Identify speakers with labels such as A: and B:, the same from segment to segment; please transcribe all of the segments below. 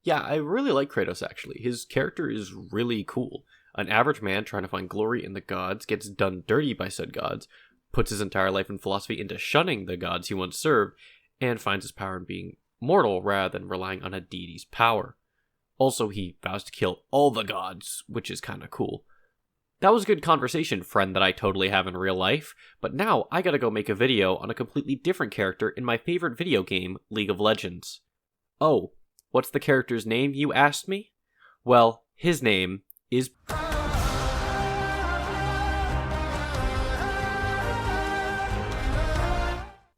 A: Yeah, I really like Kratos, actually. His character is really cool. An average man trying to find glory in the gods, gets done dirty by said gods, puts his entire life and philosophy into shunning the gods he once served, and finds his power in being mortal rather than relying on a deity's power. Also, he vows to kill all the gods, which is kinda cool. That was a good conversation, friend, that I totally have in real life, but now I gotta go make a video on a completely different character in my favorite video game, League of Legends. Oh, what's the character's name, you asked me? Well, his name is...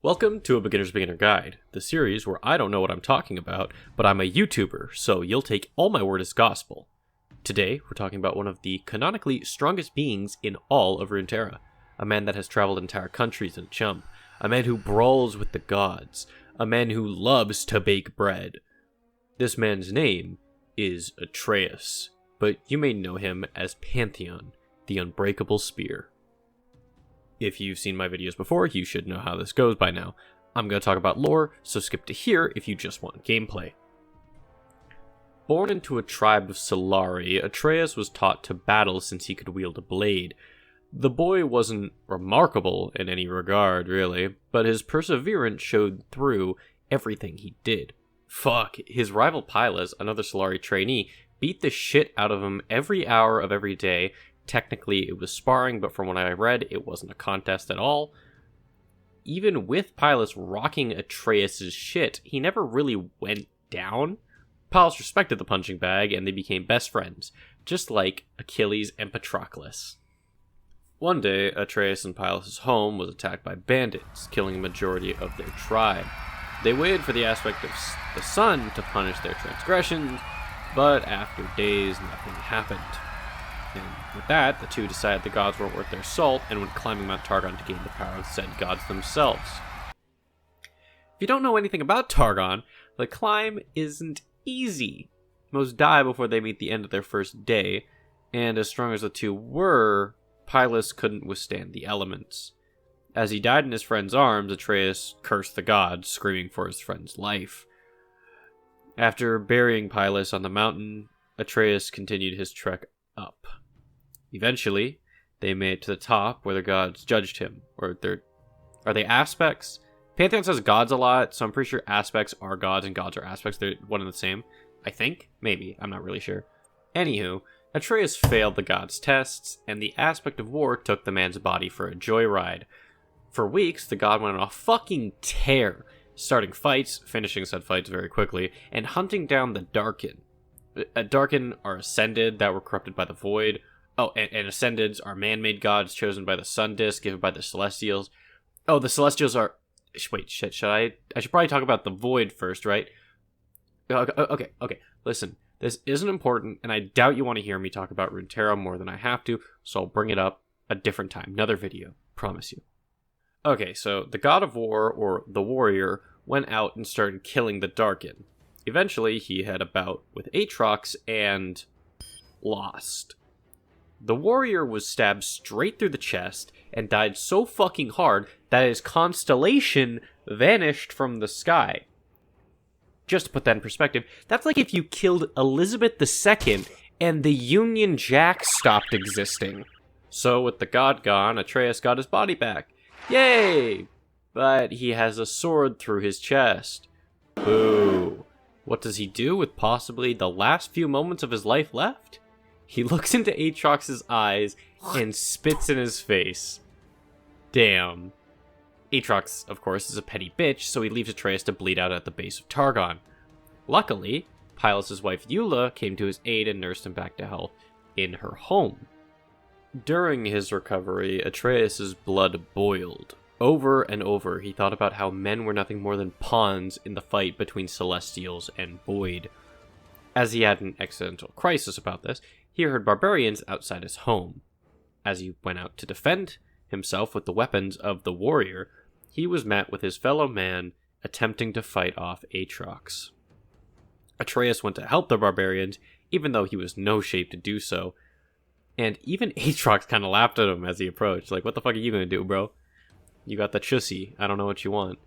A: Welcome to A Beginner's Beginner Guide, the series where I don't know what I'm talking about, but I'm a YouTuber, so you'll take all my word as gospel. Today, we're talking about one of the canonically strongest beings in all of Runeterra, a man that has traveled entire countries in chump, a man who brawls with the gods, a man who loves to bake bread. This man's name is Atreus, but you may know him as Pantheon, the Unbreakable Spear. If you've seen my videos before, you should know how this goes by now. I'm going to talk about lore, so skip to here if you just want gameplay. Born into a tribe of Solari, Atreus was taught to battle since he could wield a blade. The boy wasn't remarkable in any regard, really, but his perseverance showed through everything he did. Fuck, his rival Pylus, another Solari trainee, beat the shit out of him every hour of every day. Technically, it was sparring, but from what I read, it wasn't a contest at all. Even with Pylus rocking Atreus' shit, he never really went down. Pylus respected the punching bag, and they became best friends, just like Achilles and Patroclus. One day, Atreus and Pylus' home was attacked by bandits, killing a majority of their tribe. They waited for the aspect of the sun to punish their transgressions, but after days, nothing happened. And with that, the two decided the gods weren't worth their salt and went climbing Mount Targon to gain the power of said gods themselves. If you don't know anything about Targon, the climb isn't easy. Most die before they meet the end of their first day, and as strong as the two were, Pylus couldn't withstand the elements. As he died in his friend's arms, Atreus cursed the gods, screaming for his friend's life. After burying Pylus on the mountain, Atreus continued his trek up. Eventually, they made it to the top where the gods judged him. Are they aspects? Pantheon says gods a lot, so I'm pretty sure aspects are gods and gods are aspects. They're one and the same. I think? Maybe. I'm not really sure. Anywho, Atreus failed the gods' tests, and the aspect of war took the man's body for a joyride. For weeks, the god went on a fucking tear, starting fights, finishing said fights very quickly, and hunting down the Darkin. Darkin are ascended that were corrupted by the void. Oh, and ascendeds are man-made gods chosen by the sun disk, given by the celestials. Oh, the celestials are... Wait, shit, I should probably talk about the void first, right? Okay. Listen, this isn't important, and I doubt you want to hear me talk about Runeterra more than I have to, so I'll bring it up a different time. Another video. Promise you. Okay, so the god of war, or the warrior, went out and started killing the Darkin. Eventually, he had a bout with Aatrox and lost. The warrior was stabbed straight through the chest and died so fucking hard that his constellation vanished from the sky. Just to put that in perspective, that's like if you killed Elizabeth II and the Union Jack stopped existing. So with the god gone, Atreus got his body back. Yay! But he has a sword through his chest. Boo. What does he do with possibly the last few moments of his life left? He looks into Aatrox's eyes and spits in his face. Damn. Aatrox, of course, is a petty bitch, so he leaves Atreus to bleed out at the base of Targon. Luckily, Pylus' wife Eula came to his aid and nursed him back to health in her home. During his recovery, Atreus' blood boiled. Over and over, he thought about how men were nothing more than pawns in the fight between Celestials and Void. As he had an existential crisis about this, he heard barbarians outside his home. As he went out to defend himself with the weapons of the warrior, he was met with his fellow man attempting to fight off Aatrox. Atreus went to help the barbarians, even though he was no shape to do so, and even Aatrox kind of laughed at him as he approached, like, what the fuck are you gonna do, bro? You got the chussy, I don't know what you want.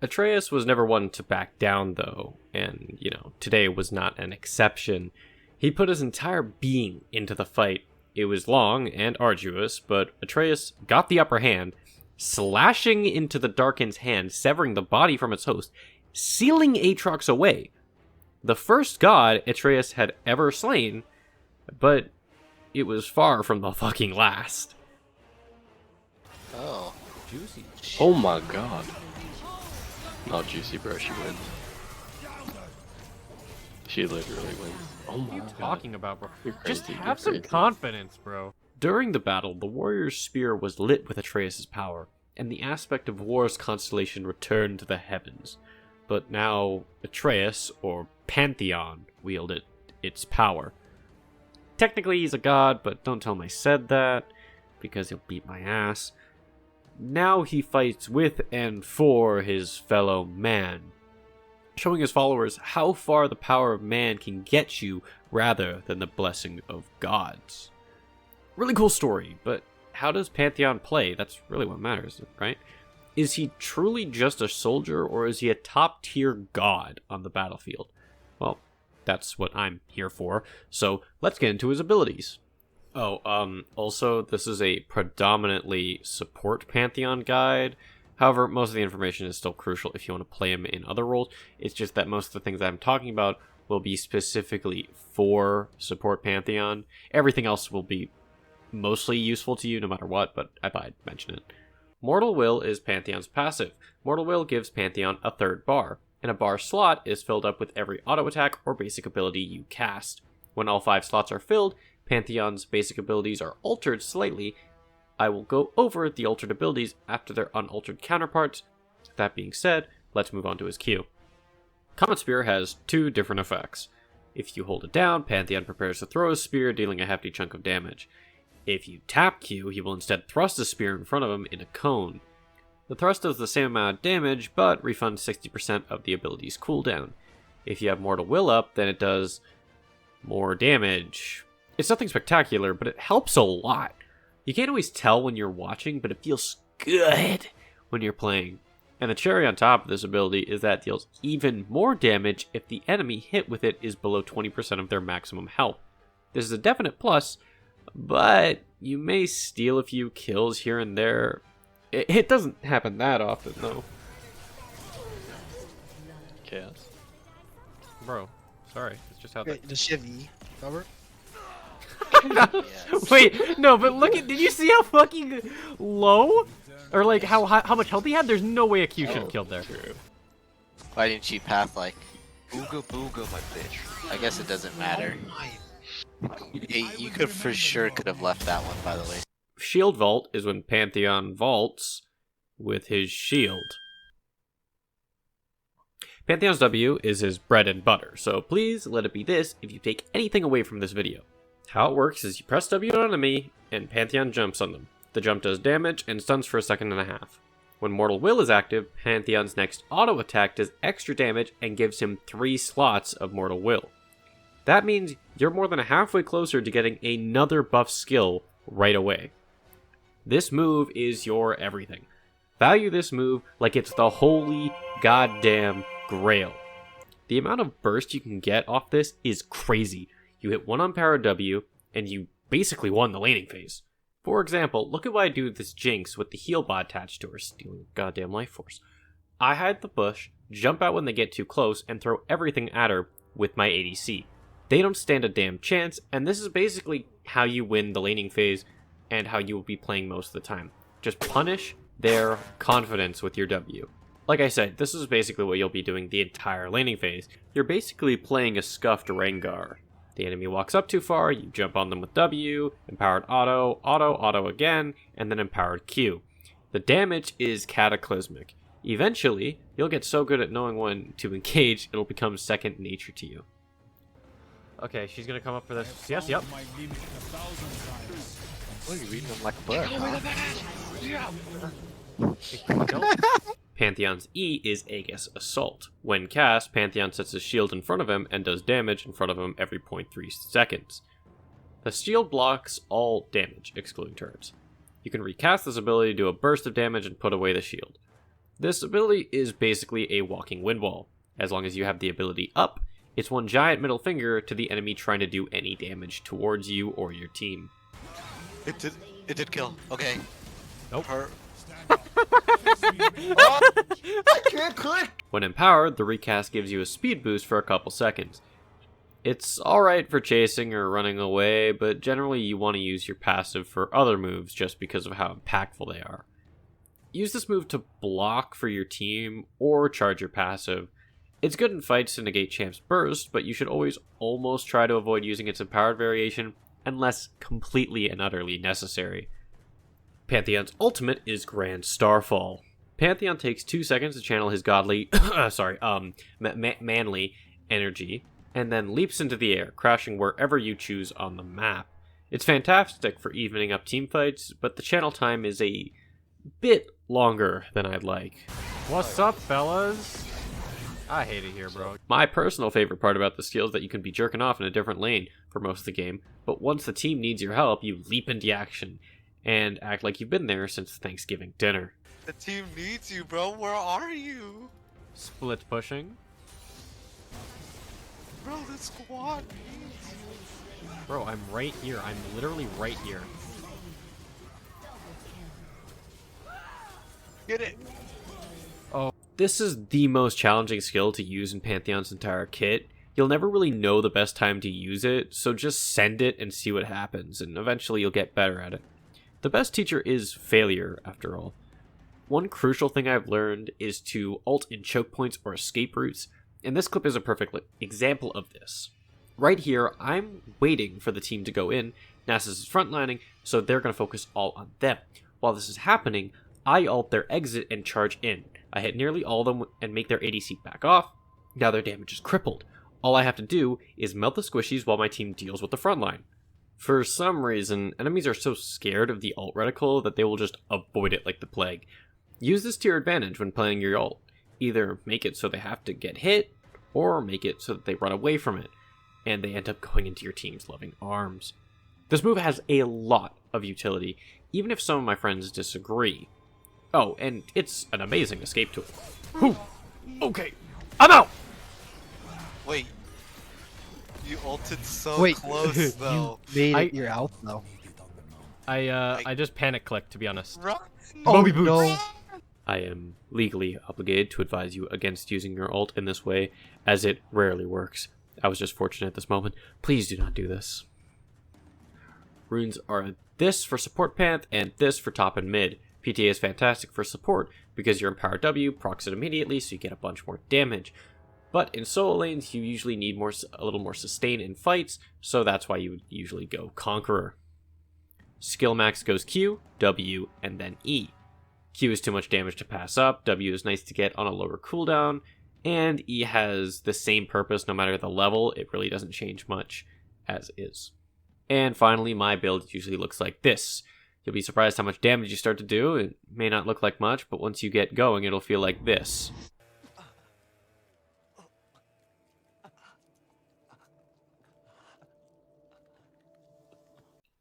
A: Atreus was never one to back down, though, and, today was not an exception. He put his entire being into the fight. It was long and arduous, but Atreus got the upper hand, slashing into the Darkin's hand, severing the body from its host, sealing Aatrox away. The first god Atreus had ever slain, but it was far from the fucking last.
B: Oh.
A: Juicy.
C: Oh my god. Not juicy, bro. She wins. She literally wins. Oh my god.
D: What are you talking about, bro?
C: You're crazy,
D: Just
C: you're
D: have some
C: crazy.
D: confidence, bro.
A: During the battle, the warrior's spear was lit with Atreus' power, and the aspect of war's constellation returned to the heavens. But now Atreus, or Pantheon, wielded its power. Technically he's a god, but don't tell him I said that, because he'll beat my ass. Now he fights with and for his fellow man, showing his followers how far the power of man can get you rather than the blessing of gods. Really cool story, but how does Pantheon play? That's really what matters, right? Is he truly just a soldier, or is he a top-tier god on the battlefield? Well, that's what I'm here for, so let's get into his abilities. Also, this is a predominantly support Pantheon guide. However, most of the information is still crucial if you want to play him in other roles. It's just that most of the things I'm talking about will be specifically for support Pantheon. Everything else will be mostly useful to you no matter what, but I thought I'd mention it. Mortal Will is Pantheon's passive. Mortal Will gives Pantheon a third bar, and a bar slot is filled up with every auto attack or basic ability you cast. When all 5 slots are filled, Pantheon's basic abilities are altered slightly. I will go over the altered abilities after their unaltered counterparts. That being said, let's move on to his Q. Comet Spear has 2 different effects. If you hold it down, Pantheon prepares to throw a spear, dealing a hefty chunk of damage. If you tap Q, he will instead thrust a spear in front of him in a cone. The thrust does the same amount of damage, but refunds 60% of the ability's cooldown. If you have Mortal Will up, then it does more damage. It's nothing spectacular, but it helps a lot. You can't always tell when you're watching, but it feels good when you're playing. And the cherry on top of this ability is that it deals even more damage if the enemy hit with it is below 20% of their maximum health. This is a definite plus, but you may steal a few kills here and there. It doesn't happen that often, though.
C: Chaos.
D: Bro, sorry. It's just how that...
B: Does she have E cover?
D: Wait, no, but look at... Did you see how fucking low? Or, like, how much health he had? There's no way a Q should have killed there.
C: True.
B: Why didn't she path like booga booga my bitch? I guess it doesn't matter. You could for sure could have left that one, by the way.
A: Shield Vault is when Pantheon vaults with his shield. Pantheon's W is his bread and butter, so please let it be this if you take anything away from this video. How it works is you press W on an enemy, and Pantheon jumps on them. The jump does damage and stuns for a second and a half. When Mortal Will is active, Pantheon's next auto attack does extra damage and gives him 3 slots of Mortal Will. That means you're more than halfway closer to getting another buff skill right away. This move is your everything. Value this move like it's the holy goddamn grail. The amount of burst you can get off this is crazy. You hit 1 on power W, and you basically won the laning phase. For example, look at what I do with this Jinx with the heal bot attached to her, stealing goddamn life force. I hide the bush, jump out when they get too close, and throw everything at her with my ADC. They don't stand a damn chance, and this is basically how you win the laning phase and how you will be playing most of the time. Just punish their confidence with your W. Like I said, this is basically what you'll be doing the entire laning phase. You're basically playing a scuffed Rengar. The enemy walks up too far, you jump on them with W, empowered auto again, and then empowered Q. The damage is cataclysmic. Eventually, you'll get so good at knowing when to engage, it'll become second nature to you.
D: Okay, she's gonna come up for this. Yes, yep.
B: What are you reading them like a book?
A: Pantheon's E is Aegis Assault. When cast, Pantheon sets his shield in front of him and does damage in front of him every 0.3 seconds. The shield blocks all damage, excluding turrets. You can recast this ability to do a burst of damage and put away the shield. This ability is basically a walking wind wall. As long as you have the ability up, it's one giant middle finger to the enemy trying to do any damage towards you or your team.
B: It did kill. Okay.
D: Nope.
B: I can't click!
A: When empowered, the recast gives you a speed boost for a couple seconds. It's alright for chasing or running away, but generally you want to use your passive for other moves just because of how impactful they are. Use this move to block for your team or charge your passive. It's good in fights to negate Champ's burst, but you should always almost try to avoid using its empowered variation unless completely and utterly necessary. Pantheon's ultimate is Grand Starfall. Pantheon takes 2 seconds to channel his godly, manly energy, and then leaps into the air, crashing wherever you choose on the map. It's fantastic for evening up teamfights, but the channel time is a bit longer than I'd like.
D: What's up, fellas? I hate it here, bro.
A: My personal favorite part about the skill is that you can be jerking off in a different lane for most of the game, but once the team needs your help, you leap into action and act like you've been there since Thanksgiving dinner.
B: The team needs you, bro. Where are you?
D: Split pushing.
B: Bro, the squad needs you.
D: Bro, I'm right here. I'm literally right here.
B: Get it.
A: This is the most challenging skill to use in Pantheon's entire kit. You'll never really know the best time to use it, so just send it and see what happens, and eventually you'll get better at it. The best teacher is failure, after all. One crucial thing I've learned is to ult in choke points or escape routes, and this clip is a perfect example of this. Right here, I'm waiting for the team to go in, Nasus is frontlining, so they're going to focus all on them. While this is happening, I ult their exit and charge in. I hit nearly all of them and make their ADC back off. Now their damage is crippled. All I have to do is melt the squishies while my team deals with the front line. For some reason, enemies are so scared of the ult reticle that they will just avoid it like the plague. Use this to your advantage when playing your ult. Either make it so they have to get hit, or make it so that they run away from it, and they end up going into your team's loving arms. This move has a lot of utility, even if some of my friends disagree. Oh, and it's an amazing escape tool. Whew. Okay, I'm out!
B: Wait. You ulted so
E: Wait,
B: close, though.
E: Made
D: I-
E: it your out though.
D: I just panic clicked, to be honest.
B: Run!
E: Oh
D: Boots.
E: no!
A: I am legally obligated to advise you against using your ult in this way, as it rarely works. I was just fortunate at this moment. Please do not do this. Runes are this for support Panth, and this for top and mid. PTA is fantastic for support, because your Empower W procs it immediately, so you get a bunch more damage. But in solo lanes, you usually need a little more sustain in fights, so that's why you would usually go Conqueror. Skill max goes Q, W, and then E. Q is too much damage to pass up, W is nice to get on a lower cooldown, and E has the same purpose no matter the level. It really doesn't change much as is. And finally, my build usually looks like this. You'll be surprised how much damage you start to do. It may not look like much, but once you get going, it'll feel like this.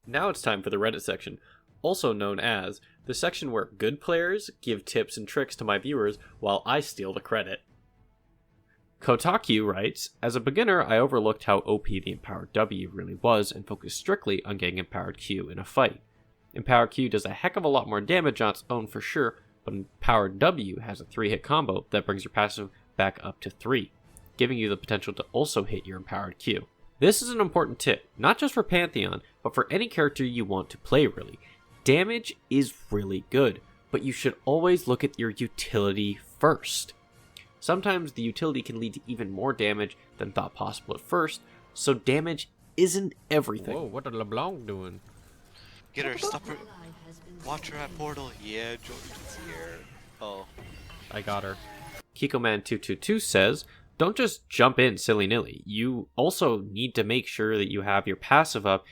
A: Now it's time for the Reddit section, also known as the section where good players give tips and tricks to my viewers while I steal the credit. Kotaku writes, as a beginner, I overlooked how OP the Empowered W really was and focused strictly on getting Empowered Q in a fight. Empowered Q does a heck of a lot more damage on its own for sure, but Empowered W has a 3-hit combo that brings your passive back up to 3, giving you the potential to also hit your Empowered Q. This is an important tip, not just for Pantheon, but for any character you want to play really. Damage is really good, but you should always look at your utility first. Sometimes the utility can lead to even more damage than thought possible at first, so damage isn't everything.
D: Whoa, what are LeBlanc doing?
B: Get her, stop her. Watch her at portal. Yeah, Jordan's here. Oh.
D: I got her.
A: Kikoman222 says, don't just jump in silly-nilly. You also need to make sure that you have your passive up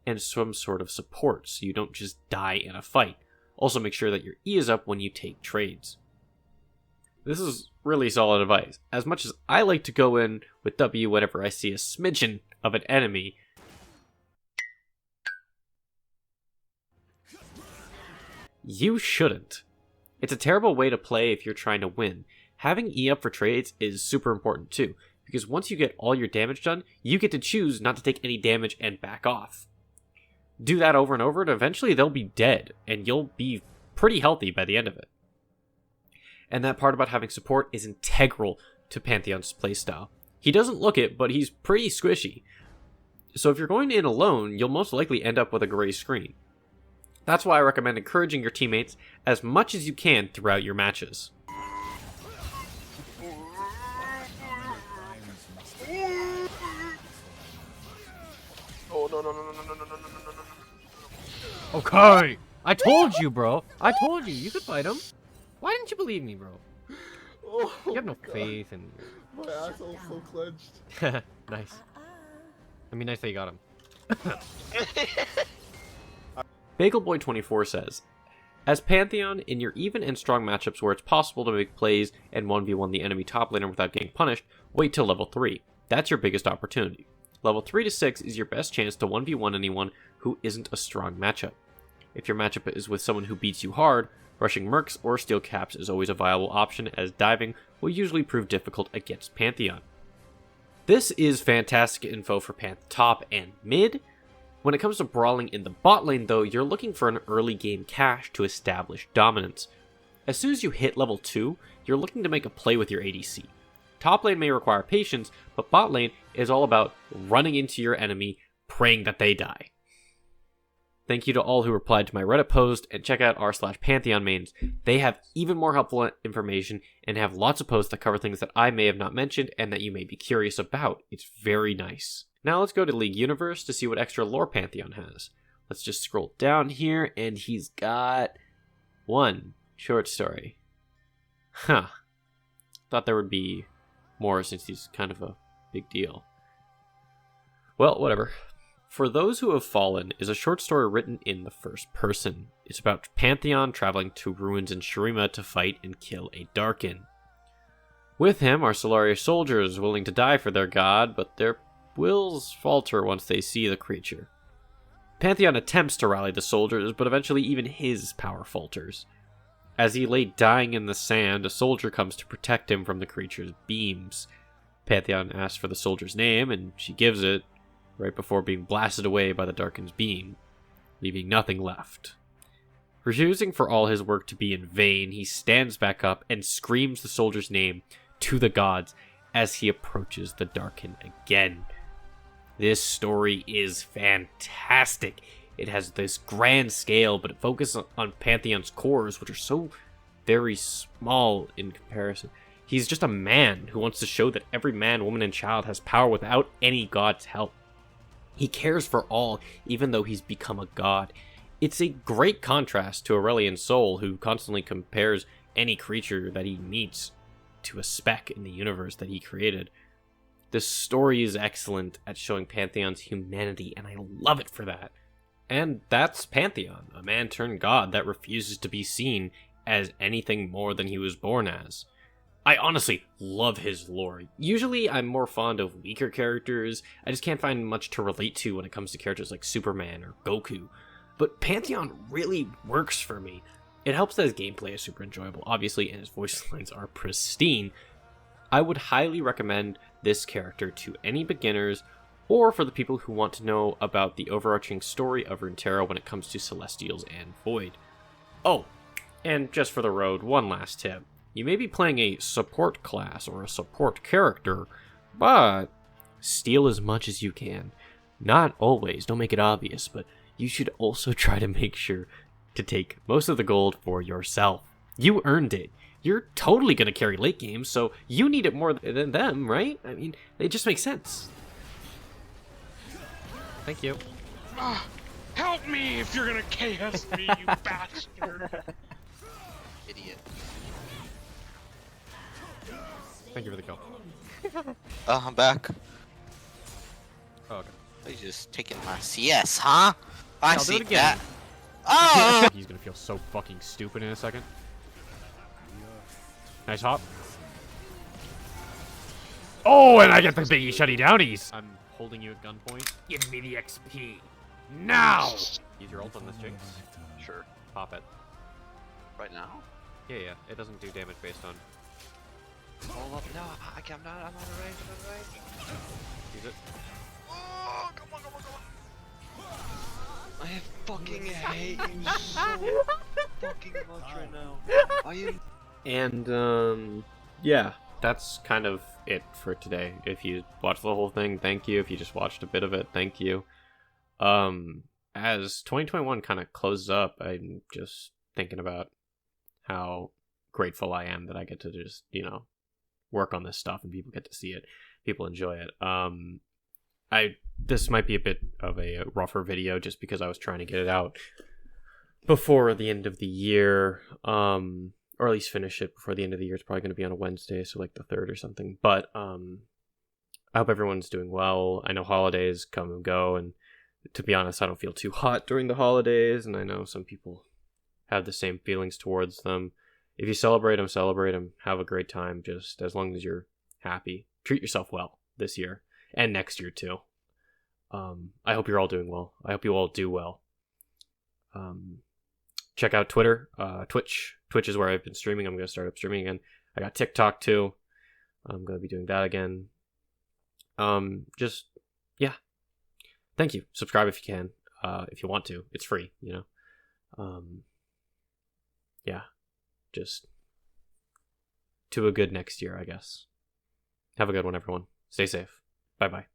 A: and some sort of support, so you don't just die in a fight. Also make sure that your E is up when you take trades. This is really solid advice. As much as I like to go in with W whenever I see a smidgen of an enemy, you shouldn't. It's a terrible way to play if you're trying to win. Having E up for trades is super important too, because once you get all your damage done, you get to choose not to take any damage and back off. Do that over and over, and eventually they'll be dead, and you'll be pretty healthy by the end of it. And that part about having support is integral to Pantheon's playstyle. He doesn't look it, but he's pretty squishy. So if you're going in alone, you'll most likely end up with a gray screen. That's why I recommend encouraging your teammates as much as you can throughout your matches.
C: Oh, no.
D: Okay! I told you, bro! I told you! You could fight him! Why didn't you believe me, bro?
C: Oh,
D: You have no faith in...
C: my asshole's so clenched.
D: Nice. I mean, nice that you got him.
A: BagelBoy24 says, as Pantheon, in your even and strong matchups where it's possible to make plays and 1v1 the enemy top laner without getting punished, wait till level 3. That's your biggest opportunity. Level 3 to 6 is your best chance to 1v1 anyone who isn't a strong matchup. If your matchup is with someone who beats you hard, rushing mercs or steel caps is always a viable option, as diving will usually prove difficult against Pantheon. This is fantastic info for top and mid. When it comes to brawling in the bot lane though, you're looking for an early game cache to establish dominance. As soon as you hit level 2, you're looking to make a play with your ADC. Top lane may require patience, but bot lane is all about running into your enemy, praying that they die. Thank you to all who replied to my Reddit post, and check out r/Pantheon mains. They have even more helpful information and have lots of posts that cover things that I may have not mentioned and that you may be curious about. It's very nice. Now let's go to League Universe to see what extra lore Pantheon has. Let's just scroll down here, and he's got one short story. Huh. Thought there would be more since he's kind of a big deal. Well, whatever. For Those Who Have Fallen is a short story written in the first person. It's about Pantheon traveling to ruins in Shurima to fight and kill a Darkin. With him are Solari soldiers willing to die for their god, but their wills falter once they see the creature. Pantheon attempts to rally the soldiers, but eventually even his power falters. As he lay dying in the sand, a soldier comes to protect him from the creature's beams. Pantheon asks for the soldier's name, and she gives it, right before being blasted away by the Darkin's beam, leaving nothing left. Refusing for all his work to be in vain, he stands back up and screams the soldier's name to the gods as he approaches the Darkin again. This story is fantastic. It has this grand scale, but it focuses on Pantheon's cores, which are so very small in comparison. He's just a man who wants to show that every man, woman, and child has power without any god's help. He cares for all, even though he's become a god. It's a great contrast to Aurelian Soul, who constantly compares any creature that he meets to a speck in the universe that he created. This story is excellent at showing Pantheon's humanity, and I love it for that. And that's Pantheon, a man turned god that refuses to be seen as anything more than he was born as. I honestly love his lore. Usually I'm more fond of weaker characters. I just can't find much to relate to when it comes to characters like Superman or Goku. But Pantheon really works for me. It helps that his gameplay is super enjoyable, obviously, and his voice lines are pristine. I would highly recommend this character to any beginners, or for the people who want to know about the overarching story of Runeterra when it comes to Celestials and Void. Oh, and just for the road, one last tip. You may be playing a support class or a support character, but steal as much as you can. Not always, don't make it obvious, but you should also try to make sure to take most of the gold for yourself. You earned it. You're totally going to carry late games, so you need it more than them, right? I mean, it just makes sense.
D: Thank you.
E: Help me if you're gonna KS me, you bastard!
B: Idiot.
D: Thank you for the kill.
B: I'm back.
D: Oh, okay.
B: You just taking my CS, huh? I
D: I'll do
B: see
D: it again.
B: that. Oh!
D: He's gonna feel so fucking stupid in a second. Nice hop. Oh, and I get the biggie shutty downies. I'm holding you at gunpoint. Give me the XP. Now! Use your ult on this Jinx.
C: Sure.
D: Pop it.
C: Right now?
A: Yeah, it doesn't do damage based on.
C: Hold up. No, I'm not out of range. I'm out of range.
A: Use it.
C: Oh, come on. I fucking hate you so fucking much right now. Are you?
A: And yeah, that's kind of it for today. If you watched the whole thing, thank you. If you just watched a bit of it, thank you. As 2021 kind of closes up, I'm just thinking about how grateful I am that I get to just, work on this stuff and people get to see it. People enjoy it. This might be a bit of a rougher video just because I was trying to get it out before the end of the year, or at least finish it before the end of the year. It's probably going to be on a Wednesday, so like the 3rd or something. But I hope everyone's doing well. I know holidays come and go, and to be honest, I don't feel too hot during the holidays, and I know some people have the same feelings towards them. If you celebrate them, have a great time, just as long as you're happy. Treat yourself well this year, and next year too. I hope you're all doing well. I hope you all do well. Check out Twitter, Twitch. Twitch is where I've been streaming. I'm going to start up streaming again. I got TikTok too. I'm going to be doing that again. Yeah. Thank you. Subscribe if you can. If you want to. It's free, Yeah. Just to a good next year, I guess. Have a good one, everyone. Stay safe. Bye-bye.